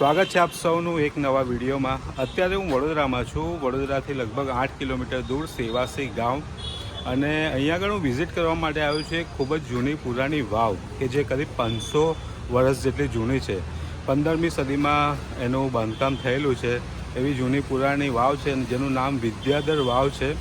સ્વાગત છે આપ સૌનું એક નવા વિડીયોમાં। અત્યારે હું વડોદરામાં છું। વડોદરાથી લગભગ 8 કિલોમીટર દૂર સેવાસી ગામ, અને અહીંયા આગળ હું વિઝિટ કરવા માટે આવ્યો છું। એક ખૂબ જ જૂની પુરાણી વાવ કે જે કરીબ 500 વર્ષ જેટલી જૂની છે। 15મી સદીમાં એનું બાંધકામ થયેલું છે। એવી જૂની પુરાણી વાવ છે જેનું નામ વિદ્યાધર વાવ છે।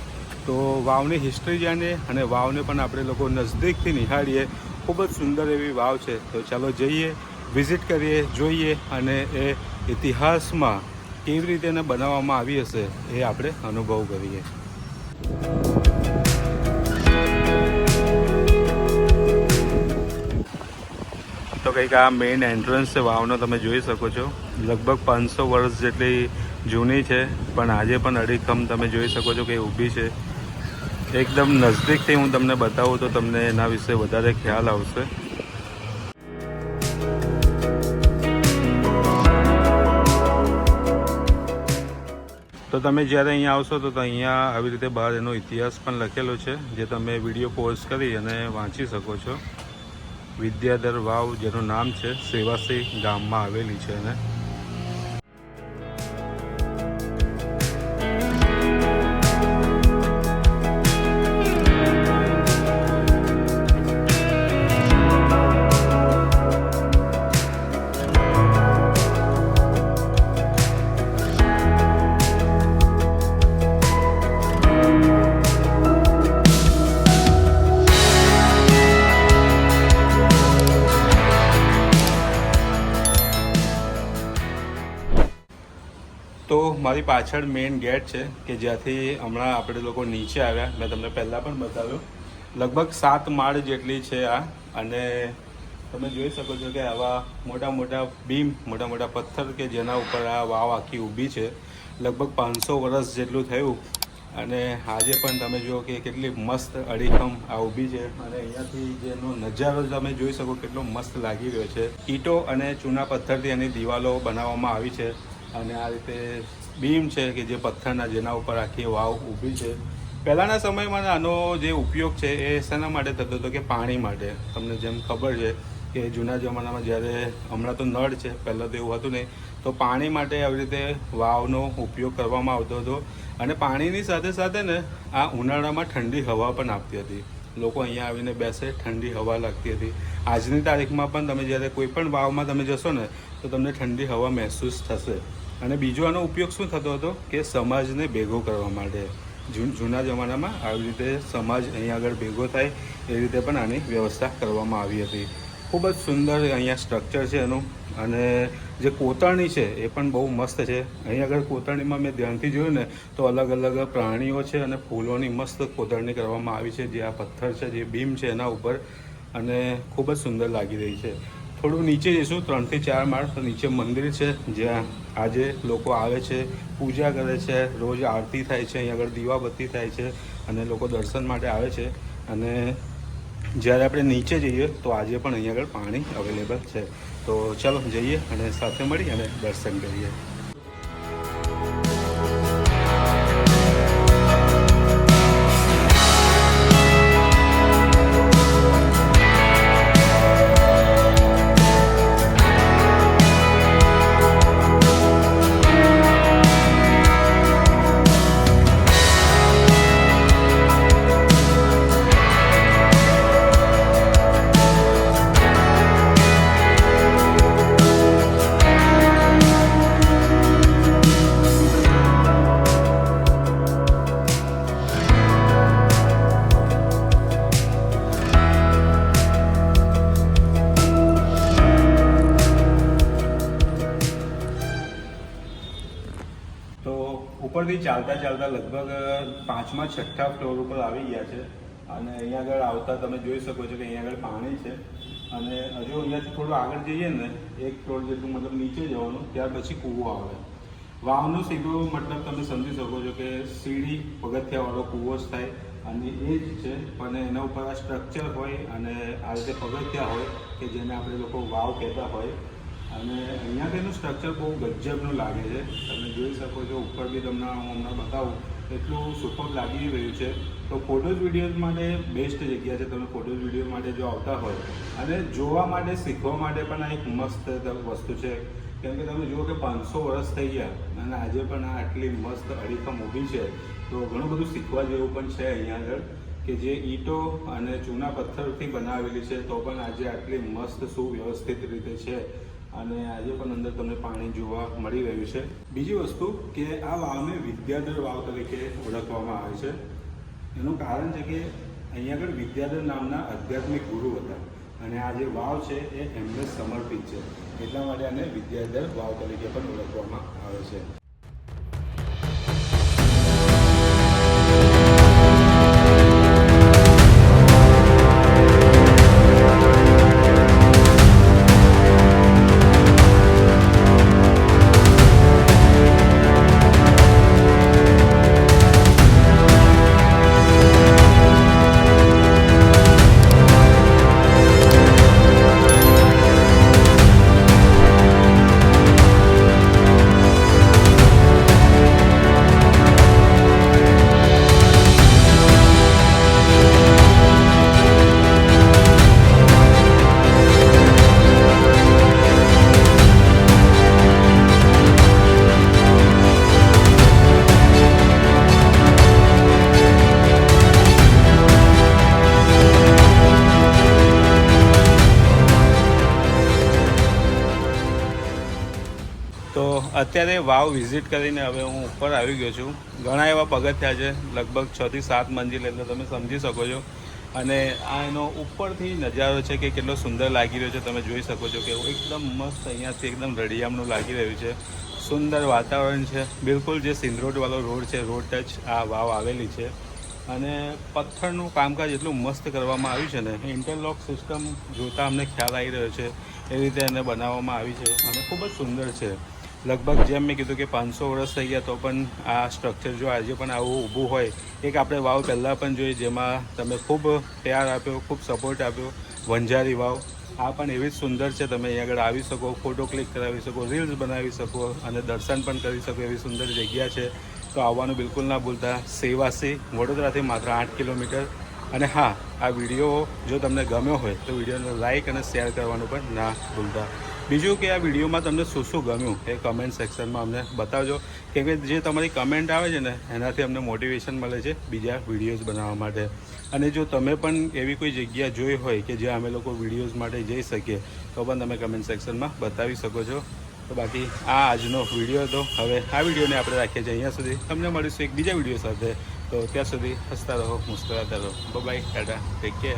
તો વાવની હિસ્ટ્રી જાણીએ અને વાવને પણ આપણે લોકો નજદીકથી નિહાળીએ। ખૂબ જ સુંદર એવી વાવ છે। તો ચાલો જઈએ, વિઝિટ કરીએ, જોઈએ અને એ ઇતિહાસમાં કેવી રીતે એને બનાવવામાં આવી હશે એ આપણે અનુભવ કરીએ। તો કંઈક આ મેઇન એન્ટ્રન્સ છે વાવનો, તમે જોઈ શકો છો। લગભગ 500 વર્ષ જેટલી જૂની છે, પણ આજે પણ અડીખમ તમે જોઈ શકો છો કે ઊભી છે। એકદમ નજદીકથી હું તમને બતાવું તો તમને એના વિશે વધારે ખ્યાલ આવશે। તો તમે જ્યારે અહીંયા આવશો તો અહીંયા આવી રીતે બહાર એનો ઇતિહાસ પણ લખેલો છે, જે તમે વિડીયો પોઝ કરી અને વાંચી શકો છો। વિદ્યાધર વાવ જેનું નામ છે, સેવાસી ગામમાં આવેલી છે। અને તો મારી પાછળ મેઇન ગેટ છે કે જ્યાંથી હમણાં આપણે લોકો નીચે આવ્યા। મેં તમને પહેલાં પણ બતાવ્યું, લગભગ 7 માળ જેટલી છે આ। અને તમે જોઈ શકો છો કે આવા મોટા મોટા બીમ, મોટા મોટા પથ્થર કે જેના ઉપર આ વાવ આખી ઊભી છે। લગભગ 500 વર્ષ જેટલું થયું, અને આજે પણ તમે જુઓ કે કેટલી મસ્ત અડીખમ આ ઊભી છે। અને અહીંયાથી જેનો નજારો તમે જોઈ શકો કેટલો મસ્ત લાગી રહ્યો છે। ઈંટો અને ચૂના પથ્થરથી એની દિવાલો બનાવવામાં આવી છે, અને આ રીતે બીમ છે કે જે પથ્થરના, જેના ઉપર આખી વાવ ઊભી છે। પહેલાંના સમયમાં આનો જે ઉપયોગ છે એ શેના માટે થતો હતો કે પાણી માટે। તમને જેમ ખબર છે કે જૂના જમાનામાં જ્યારે, હમણાં તો નળ છે, પહેલાં તો એવું હતું નહીં, તો પાણી માટે આવી રીતે વાવનો ઉપયોગ કરવામાં આવતો હતો। અને પાણીની સાથે સાથે ને આ ઉનાળામાં ઠંડી હવા પણ આપતી હતી। લોકો અહીંયા આવીને બેસે, ઠંડી હવા લાગતી હતી। આજની તારીખમાં પણ તમે જ્યારે કોઈ પણ વાવમાં તમે જશો ને તો તમને ઠંડી હવા મહેસૂસ થશે। અને બીજો આનો ઉપયોગ શું થતો હતો કે સમાજને ભેગો કરવા માટે। જૂના જમાનામાં આવી રીતે સમાજ અહીંયા આગળ ભેગો થાય એ રીતે પણ આની વ્યવસ્થા કરવામાં આવી હતી। ખૂબ જ સુંદર અહીંયા સ્ટ્રક્ચર છે એનું। અને જે કોતરણી છે એ પણ બહુ મસ્ત છે। અહીં આગળ કોતરણીમાં મેં ધ્યાનથી જોયું ને તો અલગ અલગ પ્રાણીઓ છે અને ફૂલોની મસ્ત કોતરણી કરવામાં આવી છે, જે આ પથ્થર છે, જે બીમ છે એના ઉપર, અને ખૂબ જ સુંદર લાગી રહી છે। થોડું નીચે જઈશું, 3 થી 4 માળ, તો નીચે મંદિર છે જ્યાં આજે લોકો આવે છે, પૂજા કરે છે, રોજ આરતી થાય છે, અહીં આગળ દીવાબત્તી થાય છે અને લોકો દર્શન માટે આવે છે। અને જ્યારે આપણે નીચે જઈએ તો આજે પણ અહીં આગળ પાણી અવેલેબલ છે। તો ચાલો જઈએ અને સાથે મળી અને દર્શન કરીએ। ઉપરથી ચાલતા ચાલતા લગભગ 5મા 6ઠા ફ્લોર ઉપર આવી ગયા છે। અને અહીંયા આગળ આવતા તમે જોઈ શકો છો કે અહીંયા આગળ પાણી છે। અને હજુ અહીંયાથી થોડું આગળ જઈએ ને 1 ફ્લોર જેટલું, મતલબ નીચે જવાનું, ત્યાર પછી કૂવો આવે। વાવનો સીધો મતલબ તમે સમજી શકો છો કે સીડી પગથિયાવાળો કૂવો જ થાય, અને એ જ છે। પણ એના ઉપર આ સ્ટ્રક્ચર હોય અને આ રીતે પગથિયા હોય કે જેને આપણે લોકો વાવ કહેતા હોય। અને અહીંયા તેનું સ્ટ્રક્ચર બહુ ગજબનું લાગે છે। તમે જોઈ શકો છો, ઉપર બી તમને હું હમણાં બતાવું એટલું સુપર લાગી રહ્યું છે। તો ફોટોઝ વિડીયોઝ માટે બેસ્ટ જગ્યા છે। તમે ફોટોઝ વિડીયો માટે જો આવતા હોય અને જોવા માટે, શીખવા માટે પણ આ એક મસ્ત વસ્તુ છે કેમ કે તમે જુઓ કે 500 વર્ષ થઈ ગયા અને આજે પણ આ આટલી મસ્ત અડીખમ ઊભી છે. તો ઘણું બધું શીખવા જેવું પણ છે અહીંયા આગળ, કે જે ઈંટો અને ચૂના પથ્થરથી બનાવેલી છે તો પણ આજે આટલી મસ્ત સુવ્યવસ્થિત રીતે છે. અને આજે પણ અંદર તમને પાણી જોવા મળી રહ્યું છે. બીજી વસ્તુ કે આ વાવને વિદ્યાધર વાવ તરીકે ઓળખવામાં આવે છે. એનું કારણ છે કે અહીંયા આગળ વિદ્યાધર નામના આધ્યાત્મિક ગુરુ હતા અને આ જે વાવ છે એ એમને સમર્પિત છે, એટલા માટે આને વિદ્યાધર વાવ તરીકે પણ ઓળખવામાં આવે છે. તો અત્યારે વાવ વિઝિટ કરીને હવે હું ઉપર આવી ગયો છું. ઘણા એવા પગથિયા છે, લગભગ 6 થી 7 મંજિલ, એટલે તમે સમજી શકો છો. અને આ એનો ઉપરથી નજારો છે કે કેટલો સુંદર લાગી રહ્યો છે, તમે જોઈ શકો છો કે એકદમ મસ્ત અહીંયાથી એકદમ રળિયામણું લાગી રહ્યું છે. સુંદર વાતાવરણ છે, બિલકુલ જે સિંધરોડવાળો રોડ છે, રોડ ટચ આ વાવ આવેલી છે. અને પથ્થરનું કામકાજ એટલું મસ્ત કરવામાં આવ્યું છે ને, ઇન્ટરલોક સિસ્ટમ જોતાં અમને ખ્યાલ આવી રહ્યો છે એ રીતે એને બનાવવામાં આવી છે અને ખૂબ જ સુંદર છે. લગભગ જેમ મેં કીધું કે 500 વર્ષ થઈ ગયા તો પણ આ સ્ટ્રક્ચર જો આજે પણ આવું ઊભું હોય. એક આપણે વાવ પહેલાં પણ જોઈ જેમાં તમે ખૂબ પ્યાર આપ્યો, ખૂબ સપોર્ટ આપ્યો, વંજારી વાવ. આ પણ એવી જ સુંદર છે. તમે અહીં આગળ આવી શકો, ફોટો ક્લિક કરાવી શકો, રીલ્સ બનાવી શકો અને દર્શન પણ કરી શકો એવી સુંદર જગ્યા છે. તો આવવાનું બિલકુલ ના ભૂલતા. સેવાસી વડોદરાથી માત્ર 8 કિલોમીટર. અને હા, આ વિડીયો જો તમને ગમ્યો હોય તો વિડીયોને લાઇક અને શેર કરવાનું પણ ના ભૂલતા. બીજું કે આ વિડીયોમાં તમને શું શું ગમ્યું એ કમેન્ટ સેક્શનમાં અમને બતાવજો, કેમ કે જે તમારી કમેન્ટ આવે છે ને એનાથી અમને મોટિવેશન મળે છે બીજા વિડીયોઝ બનાવવા માટે. અને જો તમે પણ એવી કોઈ જગ્યા જોઈ હોય કે જ્યાં અમે લોકો વિડીયોઝ માટે જઈ શકીએ તો પણ તમે કમેન્ટ સેક્શનમાં બતાવી શકો છો. તો બાકી આ આજનો વિડીયો હતો. હવે આ વિડીયોને આપણે રાખીએ છીએ અહીંયા સુધી. તમને મળીશું એક બીજા વિડીયો સાથે. તો ત્યાં સુધી હસતા રહો, મુસ્કરાતા રહો. Bye, tata, take care.